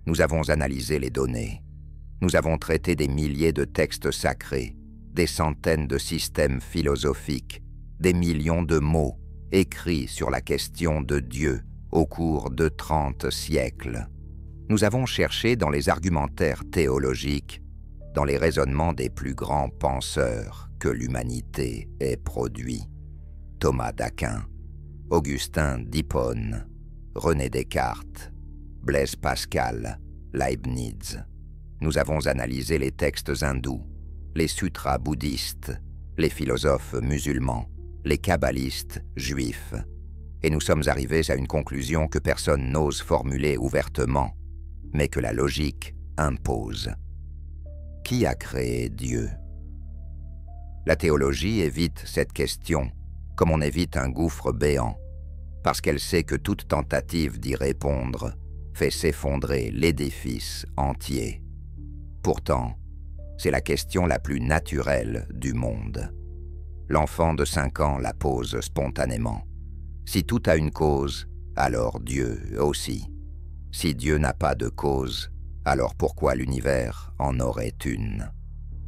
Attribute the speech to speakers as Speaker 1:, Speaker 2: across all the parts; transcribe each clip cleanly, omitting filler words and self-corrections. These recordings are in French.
Speaker 1: Nous avons analysé les données. Nous avons traité des milliers de textes sacrés, des centaines de systèmes philosophiques, des millions de mots écrits sur la question de Dieu au cours de 30 siècles. Nous avons cherché dans les argumentaires théologiques, dans les raisonnements des plus grands penseurs que l'humanité ait produits. Thomas d'Aquin, Augustin d'Hippone, René Descartes, Blaise Pascal, Leibniz. Nous avons analysé les textes hindous, les sutras bouddhistes, les philosophes musulmans, les kabbalistes juifs, et nous sommes arrivés à une conclusion que personne n'ose formuler ouvertement, mais que la logique impose. Qui a créé Dieu? La théologie évite cette question comme on évite un gouffre béant, parce qu'elle sait que toute tentative d'y répondre fait s'effondrer l'édifice entier. Pourtant, c'est la question la plus naturelle du monde. L'enfant de 5 ans la pose spontanément. Si tout a une cause, alors Dieu aussi. Si Dieu n'a pas de cause, alors pourquoi l'univers en aurait une?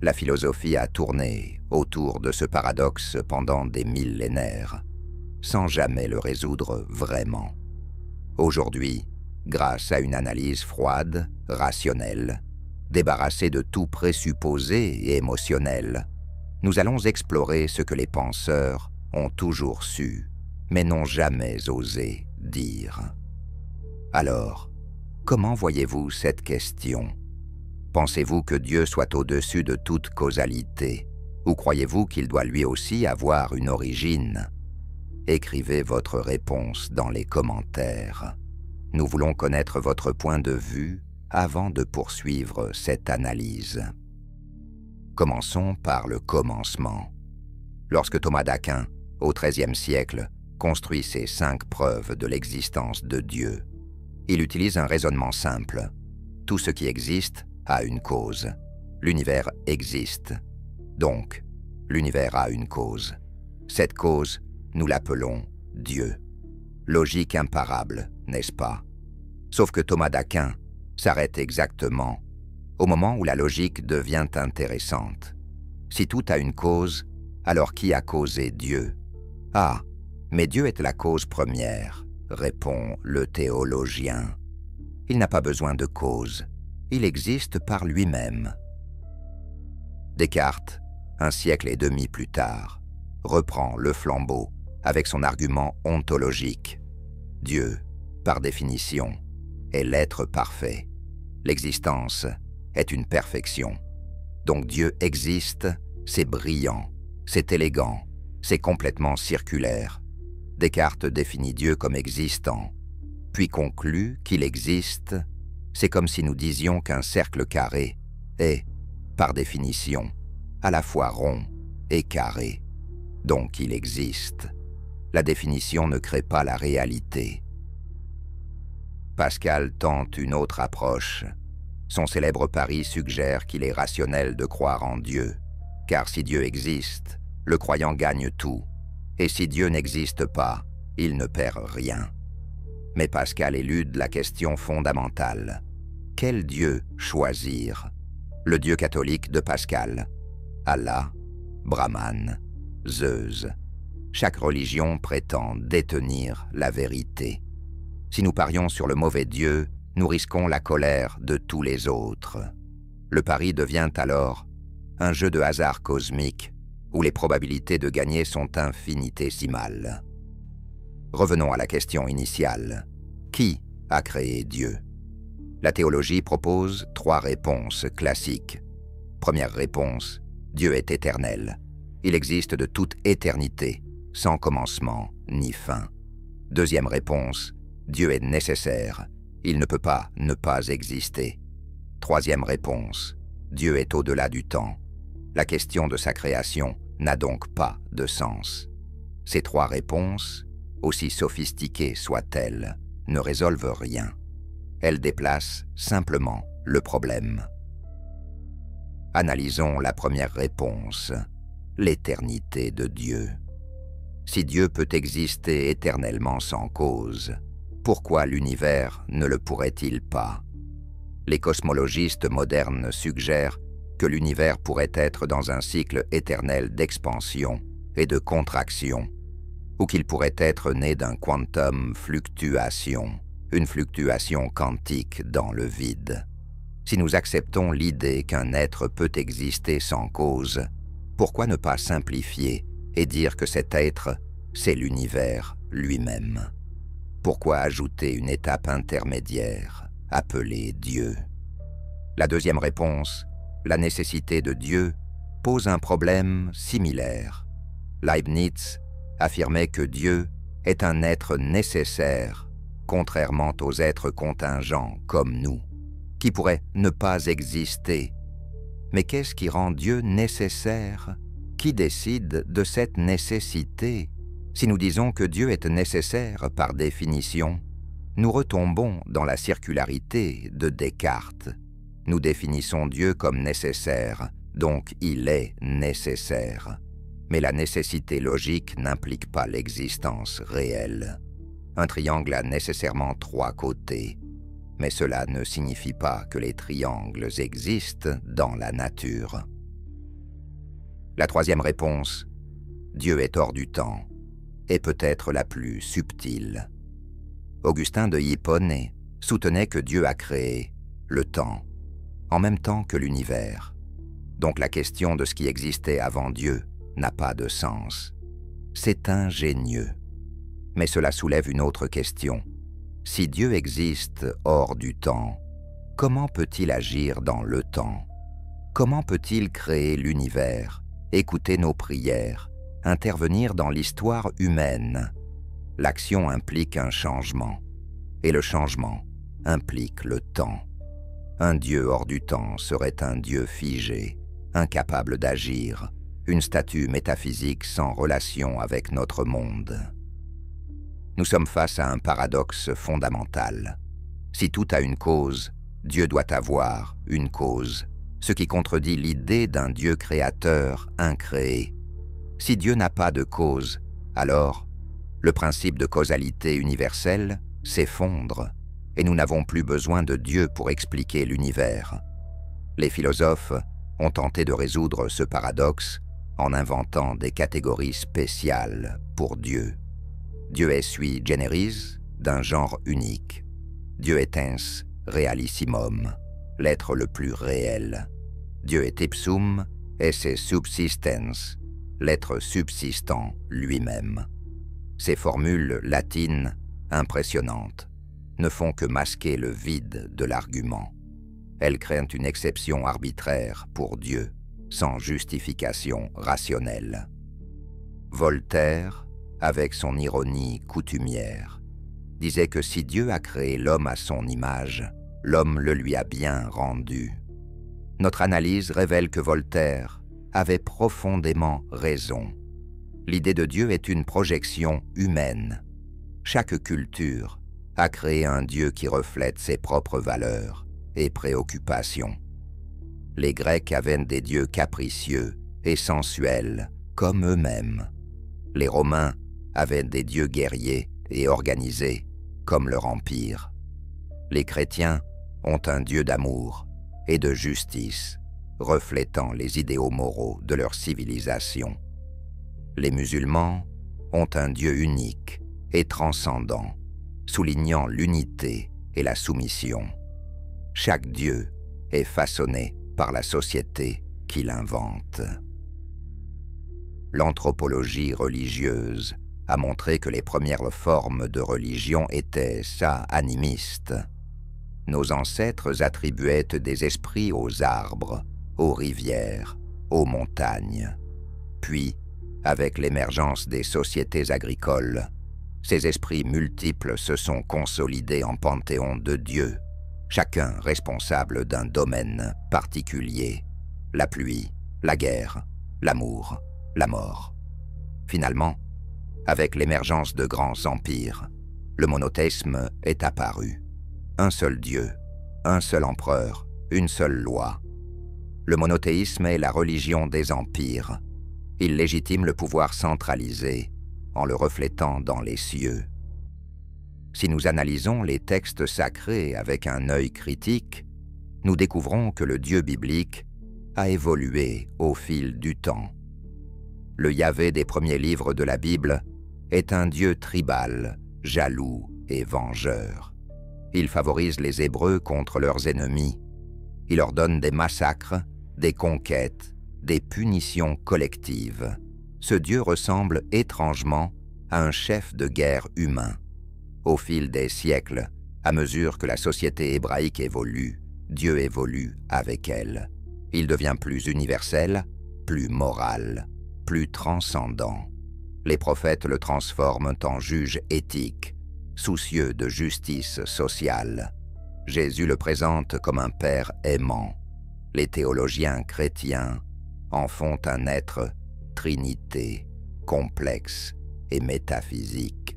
Speaker 1: La philosophie a tourné autour de ce paradoxe pendant des millénaires, sans jamais le résoudre vraiment. Aujourd'hui, grâce à une analyse froide, rationnelle, débarrassée de tout présupposé et émotionnel, nous allons explorer ce que les penseurs ont toujours su, mais n'ont jamais osé dire. Alors, comment voyez-vous cette question? Pensez-vous que Dieu soit au-dessus de toute causalité, ou croyez-vous qu'il doit lui aussi avoir une origine? Écrivez votre réponse dans les commentaires. Nous voulons connaître votre point de vue avant de poursuivre cette analyse. Commençons par le commencement. Lorsque Thomas d'Aquin, au XIIIe siècle, construit ses 5 preuves de l'existence de Dieu, il utilise un raisonnement simple. Tout ce qui existe a une cause. L'univers existe. Donc, l'univers a une cause. Cette cause, nous l'appelons Dieu. Logique imparable, n'est-ce pas? Sauf que Thomas d'Aquin s'arrête exactement au moment où la logique devient intéressante. Si tout a une cause, alors qui a causé Dieu? Ah, mais Dieu est la cause première, répond le théologien. Il n'a pas besoin de cause. Il existe par lui-même. Descartes, un siècle et demi plus tard, reprend le flambeau avec son argument ontologique. Dieu, par définition, est l'être parfait. L'existence est une perfection. Donc Dieu existe, c'est brillant, c'est élégant, c'est complètement circulaire. Descartes définit Dieu comme existant, puis conclut qu'il existe. C'est comme si nous disions qu'un cercle carré est, par définition, à la fois rond et carré. Donc il existe. La définition ne crée pas la réalité. Pascal tente une autre approche. Son célèbre pari suggère qu'il est rationnel de croire en Dieu, car si Dieu existe, le croyant gagne tout, et si Dieu n'existe pas, il ne perd rien. Mais Pascal élude la question fondamentale. Quel Dieu choisir? Le Dieu catholique de Pascal, Allah, Brahman, Zeus. Chaque religion prétend détenir la vérité. Si nous parions sur le mauvais Dieu, nous risquons la colère de tous les autres. Le pari devient alors un jeu de hasard cosmique où les probabilités de gagner sont infinitésimales. Revenons à la question initiale. Qui a créé Dieu? La théologie propose 3 réponses classiques. Première réponse, Dieu est éternel. Il existe de toute éternité, sans commencement ni fin. Deuxième réponse, Dieu est nécessaire. Il ne peut pas ne pas exister. Troisième réponse, Dieu est au-delà du temps. La question de sa création n'a donc pas de sens. Ces 3 réponses, aussi sophistiquées soient-elles, ne résolvent rien. Elles déplacent simplement le problème. Analysons la première réponse, l'éternité de Dieu. Si Dieu peut exister éternellement sans cause, pourquoi l'univers ne le pourrait-il pas? Les cosmologistes modernes suggèrent que l'univers pourrait être dans un cycle éternel d'expansion et de contraction, ou qu'il pourrait être né d'un quantum fluctuation, une fluctuation quantique dans le vide. Si nous acceptons l'idée qu'un être peut exister sans cause, pourquoi ne pas simplifier et dire que cet être, c'est l'univers lui-même? Pourquoi ajouter une étape intermédiaire, appelée Dieu? La deuxième réponse, la nécessité de Dieu, pose un problème similaire. Leibniz affirmait que Dieu est un être nécessaire, contrairement aux êtres contingents comme nous, qui pourraient ne pas exister. Mais qu'est-ce qui rend Dieu nécessaire? Qui décide de cette nécessité? Si nous disons que Dieu est nécessaire par définition, nous retombons dans la circularité de Descartes. Nous définissons Dieu comme nécessaire, donc il est nécessaire. Mais la nécessité logique n'implique pas l'existence réelle. Un triangle a nécessairement 3 côtés, mais cela ne signifie pas que les triangles existent dans la nature. La troisième réponse, Dieu est hors du temps, est peut-être la plus subtile. Augustin de Hipponé soutenait que Dieu a créé le temps, en même temps que l'univers. Donc la question de ce qui existait avant Dieu n'a pas de sens. C'est ingénieux. Mais cela soulève une autre question. Si Dieu existe hors du temps, comment peut-il agir dans le temps? Comment peut-il créer l'univers, écouter nos prières, intervenir dans l'histoire humaine? L'action implique un changement, et le changement implique le temps. Un Dieu hors du temps serait un Dieu figé, incapable d'agir, une statue métaphysique sans relation avec notre monde. Nous sommes face à un paradoxe fondamental. Si tout a une cause, Dieu doit avoir une cause, ce qui contredit l'idée d'un Dieu créateur incréé. Si Dieu n'a pas de cause, alors le principe de causalité universelle s'effondre et nous n'avons plus besoin de Dieu pour expliquer l'univers. Les philosophes ont tenté de résoudre ce paradoxe en inventant des catégories spéciales pour Dieu. Dieu est sui generis, d'un genre unique. Dieu est ens realissimum, l'être le plus réel. Dieu est ipsum esse subsistens, l'être subsistant lui-même. Ces formules latines, impressionnantes, ne font que masquer le vide de l'argument. Elles créent une exception arbitraire pour Dieu, sans justification rationnelle. Voltaire, avec son ironie coutumière, disait que si Dieu a créé l'homme à son image, l'homme le lui a bien rendu. Notre analyse révèle que Voltaire avait profondément raison. L'idée de Dieu est une projection humaine. Chaque culture a créé un Dieu qui reflète ses propres valeurs et préoccupations. Les Grecs avaient des dieux capricieux et sensuels, comme eux-mêmes. Les Romains avaient des dieux guerriers et organisés, comme leur empire. Les chrétiens ont un Dieu d'amour et de justice, reflétant les idéaux moraux de leur civilisation. Les musulmans ont un Dieu unique et transcendant, soulignant l'unité et la soumission. Chaque Dieu est façonné par la société qu'il invente. L'anthropologie religieuse a montré que les premières formes de religion étaient animistes. Nos ancêtres attribuaient des esprits aux arbres, aux rivières, aux montagnes. Puis, avec l'émergence des sociétés agricoles, ces esprits multiples se sont consolidés en panthéon de dieux, chacun responsable d'un domaine particulier: la pluie, la guerre, l'amour, la mort. Finalement, avec l'émergence de grands empires, le monothéisme est apparu. Un seul Dieu, un seul empereur, une seule loi. Le monothéisme est la religion des empires. Il légitime le pouvoir centralisé en le reflétant dans les cieux. Si nous analysons les textes sacrés avec un œil critique, nous découvrons que le Dieu biblique a évolué au fil du temps. Le Yahvé des premiers livres de la Bible est un Dieu tribal, jaloux et vengeur. Il favorise les Hébreux contre leurs ennemis. Il leur donne des massacres, des conquêtes, des punitions collectives. Ce Dieu ressemble étrangement à un chef de guerre humain. Au fil des siècles, à mesure que la société hébraïque évolue, Dieu évolue avec elle. Il devient plus universel, plus moral, plus transcendant. Les prophètes le transforment en juge éthique, soucieux de justice sociale. Jésus le présente comme un père aimant. Les théologiens chrétiens en font un être trinité, complexe et métaphysique.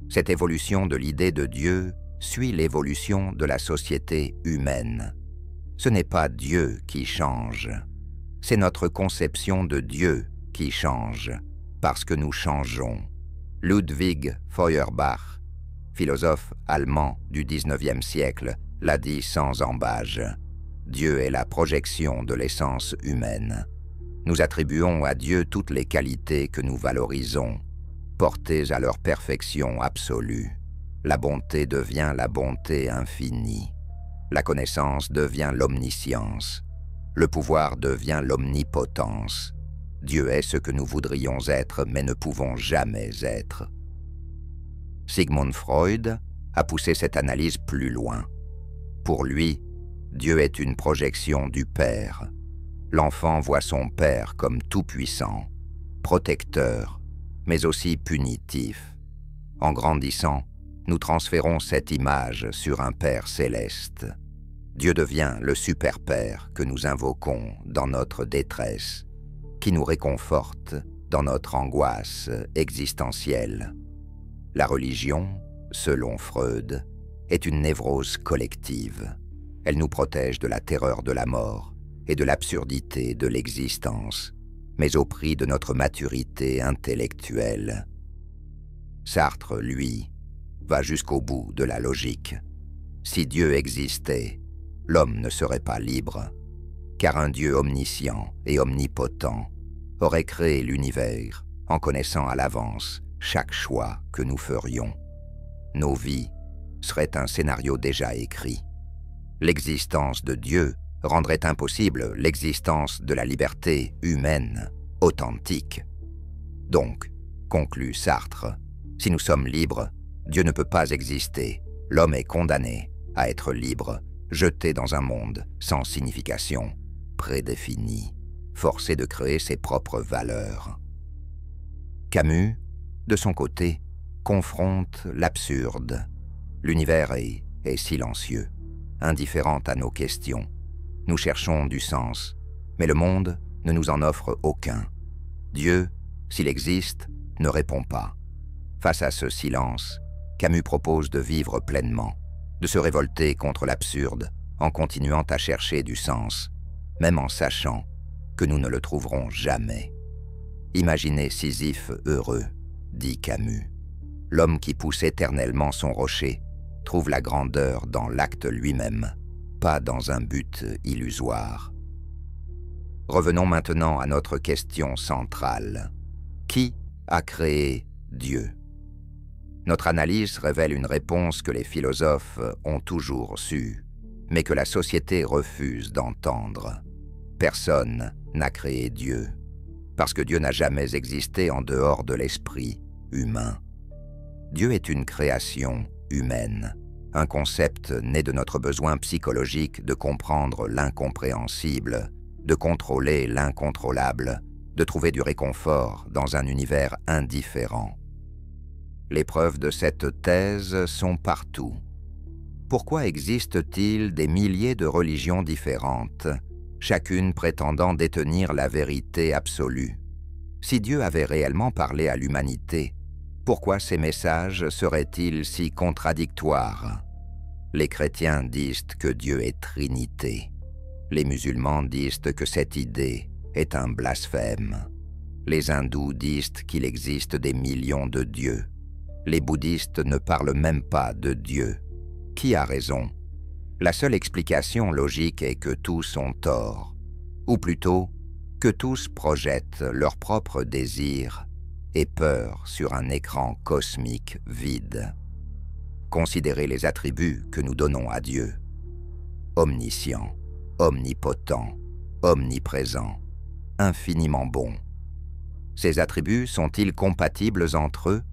Speaker 1: Cette évolution de l'idée de Dieu suit l'évolution de la société humaine. Ce n'est pas Dieu qui change, c'est notre conception de Dieu qui change, parce que nous changeons. Ludwig Feuerbach, philosophe allemand du XIXe siècle, l'a dit sans ambages. Dieu est la projection de l'essence humaine. Nous attribuons à Dieu toutes les qualités que nous valorisons, portées à leur perfection absolue. La bonté devient la bonté infinie. La connaissance devient l'omniscience. Le pouvoir devient l'omnipotence. Dieu est ce que nous voudrions être, mais ne pouvons jamais être. Sigmund Freud a poussé cette analyse plus loin. Pour lui, Dieu est une projection du Père. L'enfant voit son Père comme tout-puissant, protecteur, mais aussi punitif. En grandissant, nous transférons cette image sur un Père céleste. Dieu devient le super-père que nous invoquons dans notre détresse, qui nous réconforte dans notre angoisse existentielle. La religion, selon Freud, est une névrose collective. Elle nous protège de la terreur de la mort et de l'absurdité de l'existence, mais au prix de notre maturité intellectuelle. Sartre, lui, va jusqu'au bout de la logique. Si Dieu existait, l'homme ne serait pas libre, car un Dieu omniscient et omnipotent aurait créé l'univers en connaissant à l'avance chaque choix que nous ferions. Nos vies seraient un scénario déjà écrit. L'existence de Dieu rendrait impossible l'existence de la liberté humaine, authentique. Donc, conclut Sartre, si nous sommes libres, Dieu ne peut pas exister. L'homme est condamné à être libre, jeté dans un monde sans signification, prédéfini, forcé de créer ses propres valeurs. Camus, de son côté, confronte l'absurde. L'univers est silencieux, indifférent à nos questions. Nous cherchons du sens, mais le monde ne nous en offre aucun. Dieu, s'il existe, ne répond pas. Face à ce silence, Camus propose de vivre pleinement, de se révolter contre l'absurde en continuant à chercher du sens, même en sachant que nous ne le trouverons jamais. Imaginez Sisyphe heureux, dit Camus. L'homme qui pousse éternellement son rocher trouve la grandeur dans l'acte lui-même, pas dans un but illusoire. Revenons maintenant à notre question centrale. Qui a créé Dieu ? Notre analyse révèle une réponse que les philosophes ont toujours su, mais que la société refuse d'entendre. Personne n'a créé Dieu, parce que Dieu n'a jamais existé en dehors de l'esprit humain. Dieu est une création humaine, un concept né de notre besoin psychologique de comprendre l'incompréhensible, de contrôler l'incontrôlable, de trouver du réconfort dans un univers indifférent. Les preuves de cette thèse sont partout. Pourquoi existe-t-il des milliers de religions différentes, chacune prétendant détenir la vérité absolue? Si Dieu avait réellement parlé à l'humanité, pourquoi ces messages seraient-ils si contradictoires? Les chrétiens disent que Dieu est Trinité. Les musulmans disent que cette idée est un blasphème. Les hindous disent qu'il existe des millions de dieux. Les bouddhistes ne parlent même pas de Dieu. Qui a raison? La seule explication logique est que tous ont tort, ou plutôt que tous projettent leurs propres désirs et peurs sur un écran cosmique vide. Considérez les attributs que nous donnons à Dieu. Omniscient, omnipotent, omniprésent, infiniment bon. Ces attributs sont-ils compatibles entre eux?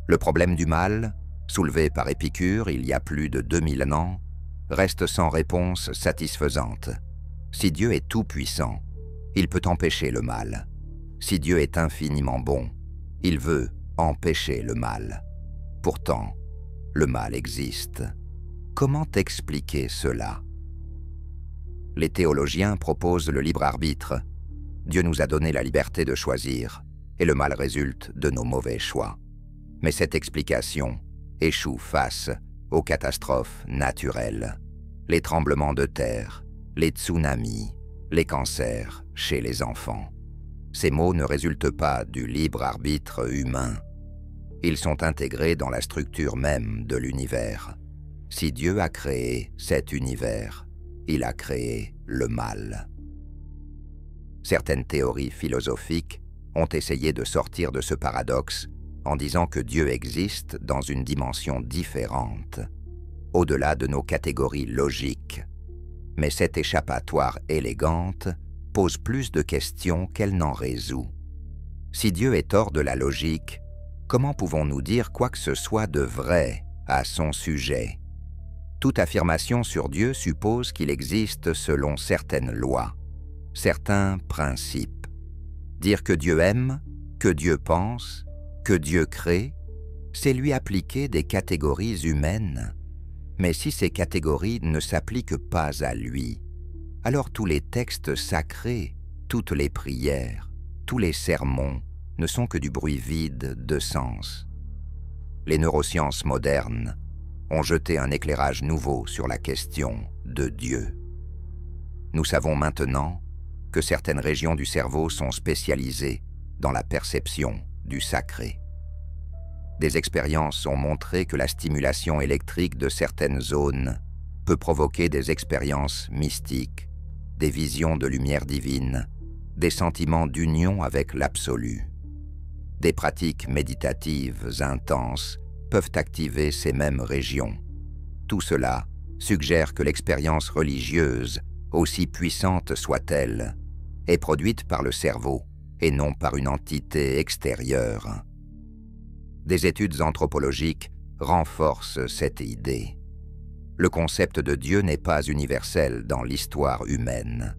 Speaker 1: Le problème du mal, soulevé par Épicure il y a plus de 2000 ans, reste sans réponse satisfaisante. Si Dieu est tout-puissant, il peut empêcher le mal. Si Dieu est infiniment bon, il veut empêcher le mal. Pourtant, le mal existe. Comment expliquer cela? Les théologiens proposent le libre arbitre. Dieu nous a donné la liberté de choisir, et le mal résulte de nos mauvais choix. Mais cette explication échoue face aux catastrophes naturelles, les tremblements de terre, les tsunamis, les cancers chez les enfants. Ces maux ne résultent pas du libre arbitre humain. Ils sont intégrés dans la structure même de l'univers. Si Dieu a créé cet univers, il a créé le mal. Certaines théories philosophiques ont essayé de sortir de ce paradoxe en disant que Dieu existe dans une dimension différente, au-delà de nos catégories logiques. Mais cette échappatoire élégante pose plus de questions qu'elle n'en résout. Si Dieu est hors de la logique, comment pouvons-nous dire quoi que ce soit de vrai à son sujet? Toute affirmation sur Dieu suppose qu'il existe selon certaines lois, certains principes. Dire que Dieu aime, que Dieu pense, que Dieu crée, c'est lui appliquer des catégories humaines. Mais si ces catégories ne s'appliquent pas à lui, alors tous les textes sacrés, toutes les prières, tous les sermons ne sont que du bruit vide de sens. Les neurosciences modernes ont jeté un éclairage nouveau sur la question de Dieu. Nous savons maintenant que certaines régions du cerveau sont spécialisées dans la perception du sacré. Des expériences ont montré que la stimulation électrique de certaines zones peut provoquer des expériences mystiques, des visions de lumière divine, des sentiments d'union avec l'absolu. Des pratiques méditatives intenses peuvent activer ces mêmes régions. Tout cela suggère que l'expérience religieuse, aussi puissante soit-elle, est produite par le cerveau et non par une entité extérieure. Des études anthropologiques renforcent cette idée. Le concept de Dieu n'est pas universel dans l'histoire humaine.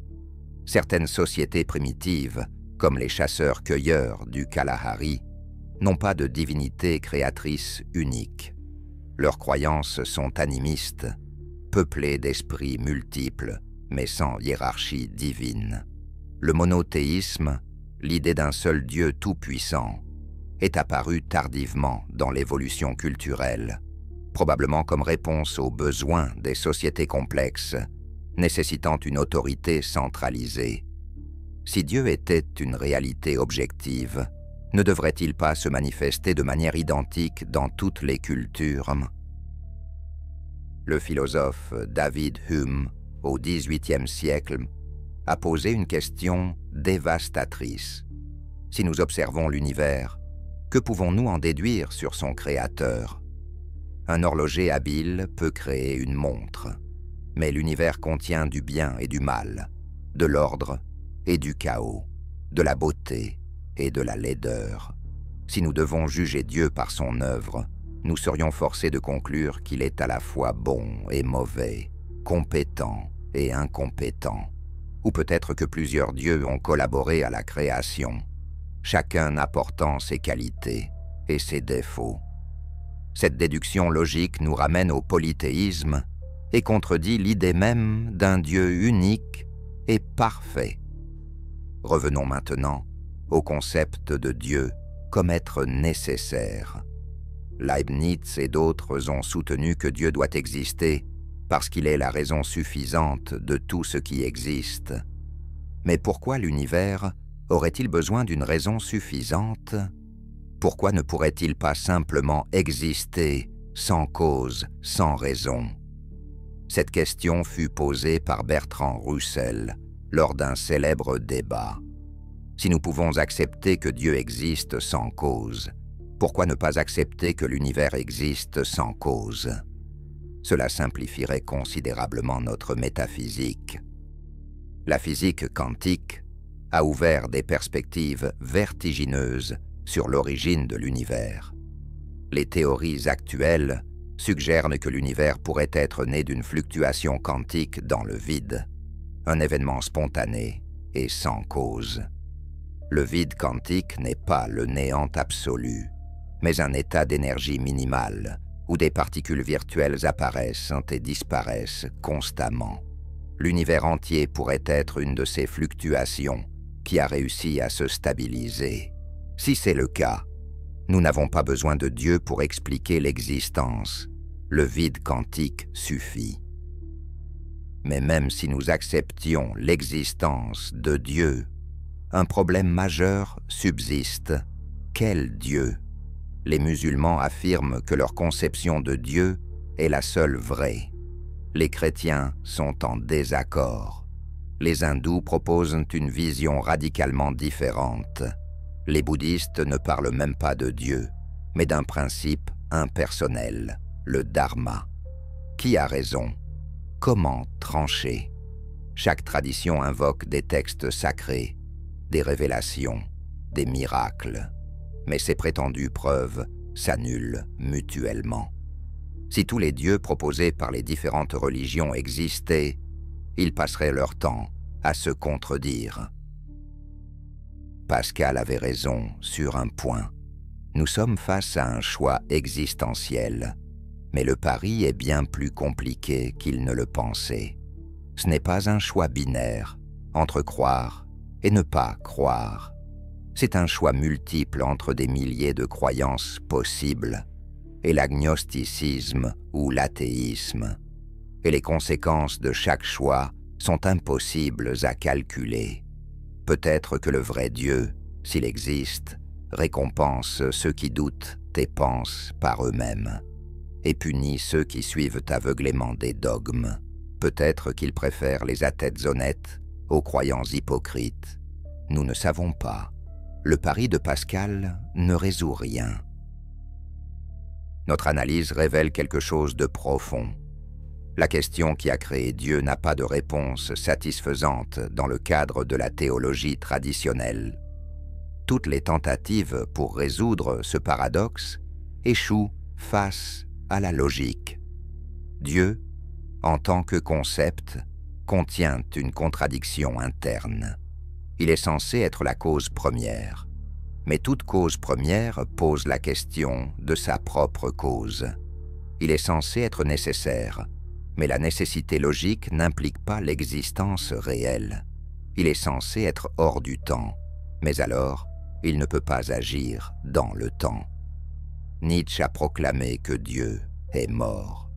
Speaker 1: Certaines sociétés primitives, comme les chasseurs-cueilleurs du Kalahari, n'ont pas de divinité créatrice unique. Leurs croyances sont animistes, peuplées d'esprits multiples, mais sans hiérarchie divine. Le monothéisme, l'idée d'un seul Dieu tout-puissant, est apparu tardivement dans l'évolution culturelle, probablement comme réponse aux besoins des sociétés complexes, nécessitant une autorité centralisée. Si Dieu était une réalité objective, ne devrait-il pas se manifester de manière identique dans toutes les cultures? Le philosophe David Hume, au XVIIIe siècle, a posé une question dévastatrice. Si nous observons l'univers, que pouvons-nous en déduire sur son créateur? Un horloger habile peut créer une montre, mais l'univers contient du bien et du mal, de l'ordre et du chaos, de la beauté et de la laideur. Si nous devons juger Dieu par son œuvre, nous serions forcés de conclure qu'il est à la fois bon et mauvais, compétent et incompétent. Ou peut-être que plusieurs dieux ont collaboré à la création, chacun apportant ses qualités et ses défauts. Cette déduction logique nous ramène au polythéisme et contredit l'idée même d'un Dieu unique et parfait. Revenons maintenant au concept de Dieu comme être nécessaire. Leibniz et d'autres ont soutenu que Dieu doit exister parce qu'il est la raison suffisante de tout ce qui existe. Mais pourquoi l'univers aurait-il besoin d'une raison suffisante? Pourquoi ne pourrait-il pas simplement exister, sans cause, sans raison? Cette question fut posée par Bertrand Russell lors d'un célèbre débat. Si nous pouvons accepter que Dieu existe sans cause, pourquoi ne pas accepter que l'univers existe sans cause? Cela simplifierait considérablement notre métaphysique. La physique quantique a ouvert des perspectives vertigineuses sur l'origine de l'univers. Les théories actuelles suggèrent que l'univers pourrait être né d'une fluctuation quantique dans le vide, un événement spontané et sans cause. Le vide quantique n'est pas le néant absolu, mais un état d'énergie minimale où des particules virtuelles apparaissent et disparaissent constamment. L'univers entier pourrait être une de ces fluctuations qui a réussi à se stabiliser. Si c'est le cas, nous n'avons pas besoin de Dieu pour expliquer l'existence. Le vide quantique suffit. Mais même si nous acceptions l'existence de Dieu, un problème majeur subsiste. Quel Dieu? Les musulmans affirment que leur conception de Dieu est la seule vraie. Les chrétiens sont en désaccord. Les hindous proposent une vision radicalement différente. Les bouddhistes ne parlent même pas de Dieu, mais d'un principe impersonnel, le dharma. Qui a raison? Comment trancher? Chaque tradition invoque des textes sacrés, des révélations, des miracles, mais ces prétendues preuves s'annulent mutuellement. Si tous les dieux proposés par les différentes religions existaient, ils passeraient leur temps à se contredire. Pascal avait raison sur un point. Nous sommes face à un choix existentiel, mais le pari est bien plus compliqué qu'il ne le pensait. Ce n'est pas un choix binaire, entre croire et ne pas croire. C'est un choix multiple entre des milliers de croyances possibles, et l'agnosticisme ou l'athéisme. Et les conséquences de chaque choix sont impossibles à calculer. Peut-être que le vrai Dieu, s'il existe, récompense ceux qui doutent et pensent par eux-mêmes, et punit ceux qui suivent aveuglément des dogmes. Peut-être qu'il préfère les athètes honnêtes aux croyants hypocrites. Nous ne savons pas. Le pari de Pascal ne résout rien. Notre analyse révèle quelque chose de profond. La question qui a créé Dieu n'a pas de réponse satisfaisante dans le cadre de la théologie traditionnelle. Toutes les tentatives pour résoudre ce paradoxe échouent face à la logique. Dieu, en tant que concept, contient une contradiction interne. Il est censé être la cause première. Mais toute cause première pose la question de sa propre cause. Il est censé être nécessaire, mais la nécessité logique n'implique pas l'existence réelle. Il est censé être hors du temps, mais alors, il ne peut pas agir dans le temps. Nietzsche a proclamé que Dieu est mort.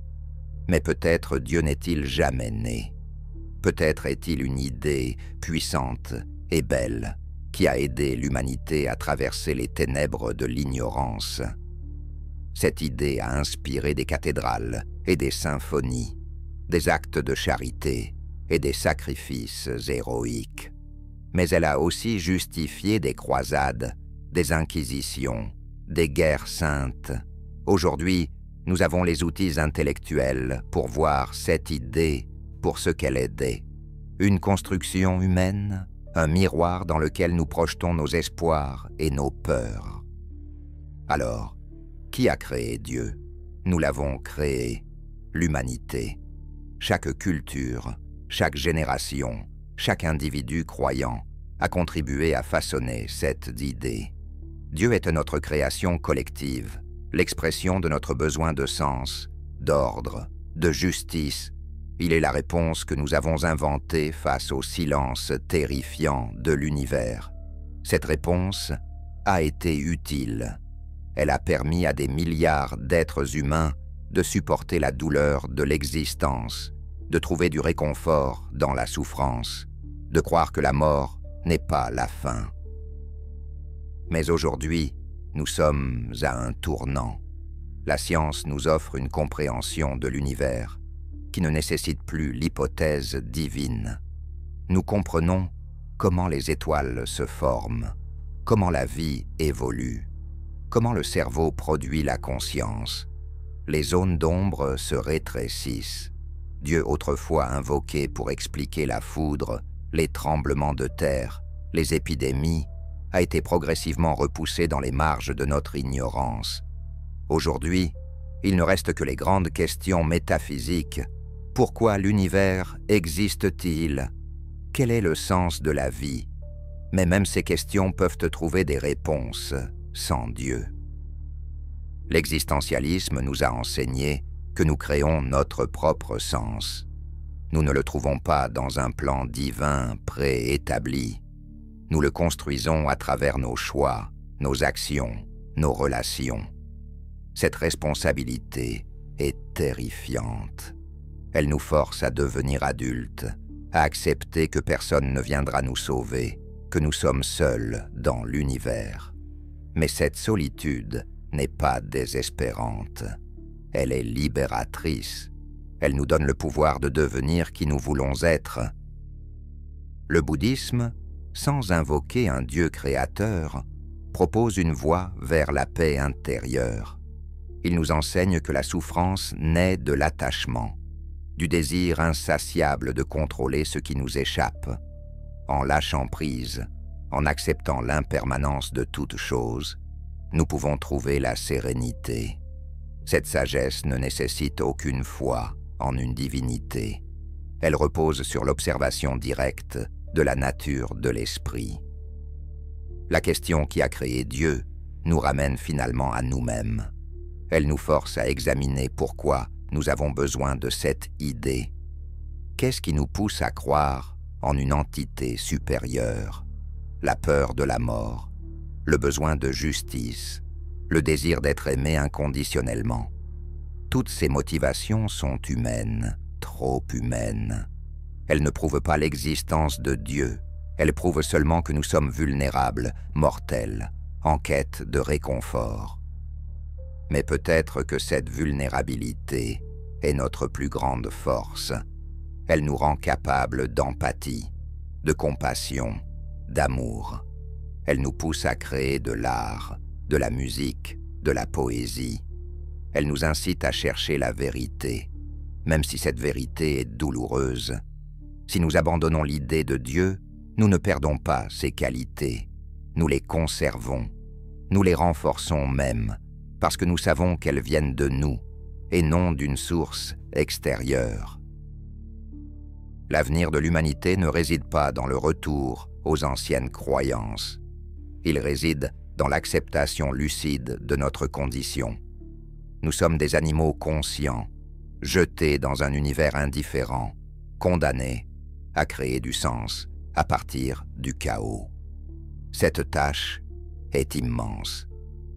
Speaker 1: Mais peut-être Dieu n'est-il jamais né. Peut-être est-il une idée puissante et belle qui a aidé l'humanité à traverser les ténèbres de l'ignorance. Cette idée a inspiré des cathédrales et des symphonies, des actes de charité et des sacrifices héroïques. Mais elle a aussi justifié des croisades, des inquisitions, des guerres saintes. Aujourd'hui, nous avons les outils intellectuels pour voir cette idée pour ce qu'elle est. Une construction humaine, un miroir dans lequel nous projetons nos espoirs et nos peurs. Alors, qui a créé Dieu? Nous l'avons créé, l'humanité. Chaque culture, chaque génération, chaque individu croyant a contribué à façonner cette idée. Dieu est notre création collective, l'expression de notre besoin de sens, d'ordre, de justice. Il est la réponse que nous avons inventée face au silence terrifiant de l'univers. Cette réponse a été utile. Elle a permis à des milliards d'êtres humains de supporter la douleur de l'existence, de trouver du réconfort dans la souffrance, de croire que la mort n'est pas la fin. Mais aujourd'hui, nous sommes à un tournant. La science nous offre une compréhension de l'univers qui ne nécessite plus l'hypothèse divine. Nous comprenons comment les étoiles se forment, comment la vie évolue, comment le cerveau produit la conscience. Les zones d'ombre se rétrécissent. Dieu autrefois invoqué pour expliquer la foudre, les tremblements de terre, les épidémies, a été progressivement repoussé dans les marges de notre ignorance. Aujourd'hui, il ne reste que les grandes questions métaphysiques. Pourquoi l'univers existe-t-il? Quel est le sens de la vie? Mais même ces questions peuvent trouver des réponses sans Dieu. L'existentialisme nous a enseigné que nous créons notre propre sens. Nous ne le trouvons pas dans un plan divin préétabli. Nous le construisons à travers nos choix, nos actions, nos relations. Cette responsabilité est terrifiante. Elle nous force à devenir adultes, à accepter que personne ne viendra nous sauver, que nous sommes seuls dans l'univers. Mais cette solitude n'est pas désespérante. Elle est libératrice. Elle nous donne le pouvoir de devenir qui nous voulons être. Le bouddhisme, sans invoquer un Dieu créateur, propose une voie vers la paix intérieure. Il nous enseigne que la souffrance naît de l'attachement, du désir insatiable de contrôler ce qui nous échappe. En lâchant prise, en acceptant l'impermanence de toute chose, nous pouvons trouver la sérénité. Cette sagesse ne nécessite aucune foi en une divinité. Elle repose sur l'observation directe de la nature de l'esprit. La question qui a créé Dieu nous ramène finalement à nous-mêmes. Elle nous force à examiner pourquoi nous avons besoin de cette idée. Qu'est-ce qui nous pousse à croire en une entité supérieure? La peur de la mort, le besoin de justice, le désir d'être aimé inconditionnellement. Toutes ces motivations sont humaines, trop humaines. Elles ne prouvent pas l'existence de Dieu, elles prouvent seulement que nous sommes vulnérables, mortels, en quête de réconfort. Mais peut-être que cette vulnérabilité est notre plus grande force. Elle nous rend capables d'empathie, de compassion, d'amour. Elle nous pousse à créer de l'art, de la musique, de la poésie. Elle nous incite à chercher la vérité, même si cette vérité est douloureuse. Si nous abandonnons l'idée de Dieu, nous ne perdons pas ses qualités. Nous les conservons, nous les renforçons même, parce que nous savons qu'elles viennent de nous et non d'une source extérieure. L'avenir de l'humanité ne réside pas dans le retour aux anciennes croyances. Il réside dans l'acceptation lucide de notre condition. Nous sommes des animaux conscients, jetés dans un univers indifférent, condamnés à créer du sens à partir du chaos. Cette tâche est immense.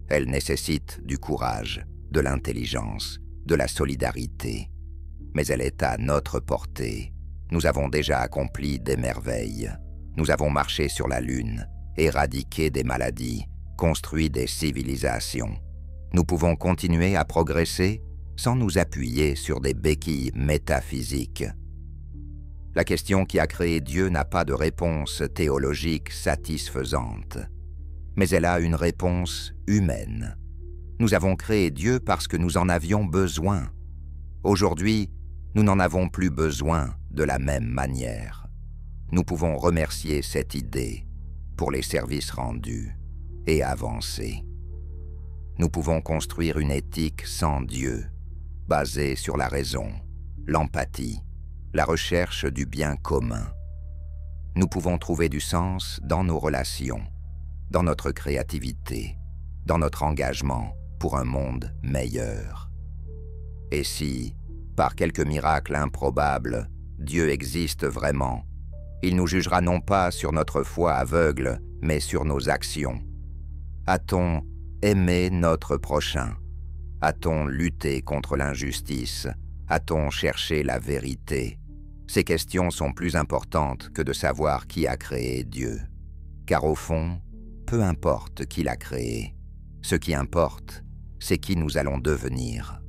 Speaker 1: Elle nécessite du courage, de l'intelligence, de la solidarité. Mais elle est à notre portée. Nous avons déjà accompli des merveilles. Nous avons marché sur la Lune, éradiqué des maladies, construit des civilisations. Nous pouvons continuer à progresser sans nous appuyer sur des béquilles métaphysiques. La question qui a créé Dieu n'a pas de réponse théologique satisfaisante, mais elle a une réponse humaine. Nous avons créé Dieu parce que nous en avions besoin. Aujourd'hui, nous n'en avons plus besoin de la même manière. Nous pouvons remercier cette idée pour les services rendus et avancer. Nous pouvons construire une éthique sans Dieu, basée sur la raison, l'empathie, la recherche du bien commun. Nous pouvons trouver du sens dans nos relations, dans notre créativité, dans notre engagement pour un monde meilleur. Et si, par quelque miracle improbable, Dieu existe vraiment, il nous jugera non pas sur notre foi aveugle, mais sur nos actions. A-t-on aimé notre prochain? A-t-on lutté contre l'injustice? A-t-on cherché la vérité? Ces questions sont plus importantes que de savoir qui a créé Dieu. Car au fond, peu importe qui l'a créé. Ce qui importe, c'est qui nous allons devenir.